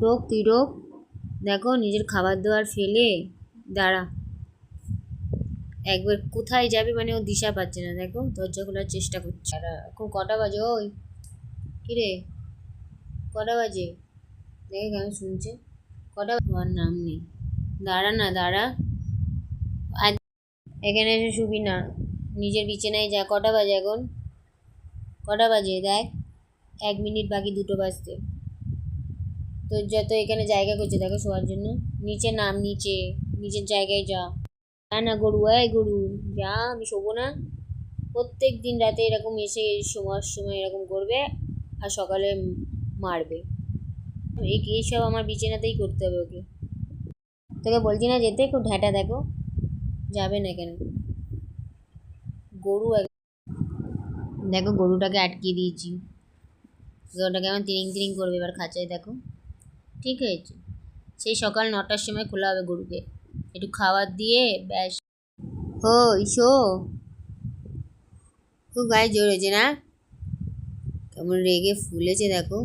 টোক তুই টোক। দেখো নিজের খাবার দাবার ফেলে দাঁড়া, একবার কোথায় যাবে মানে ও দিশা পাচ্ছে না। দেখো দরজা খোলার চেষ্টা করছে। আর এখন কটা বাজে? ওই কিরে, কটা বাজে? দেখে কেমন শুনছে। কটা আমার নাম নেই। দাঁড়া না, দাঁড়া। আজ এখানে এসে শুবি না, নিজের বিছানায় যা। কটা বাজে এখন? কটা বাজে দেখ, 1 মিনিট বাকি, 2টো বাজতে। তোর যত এখানে জায়গা করছে দেখো শোয়ার জন্য। নিচে নাম, নিচে নিজের জায়গায় যা। না না গরু, গরু যা, আমি শোবো না। প্রত্যেক দিন রাতে এরকম এসে শোয়ার সময় এরকম করবে আর সকালে মারবে। এইসব আমার বিছানাতেই করতে হবে ওকে। তোকে বলছি না যেতে, খুব ঢ্যাঁটা। দেখো যাবে না কেন গরু। দেখো গরুটাকে আটকিয়ে দিয়েছি, গরুটা কেমন তিরিং তিরিং করবে এবার খাঁচায়। দেখো ঠিক হয়েছে, সেই সকাল 9টার সময় খোলা হবে গরুকে, একটু খাবার দিয়ে ব্যাস। ও ইসো, খুব গায়ে জোর হয়েছে না, কেমন রেগে ফুলেছে দেখো।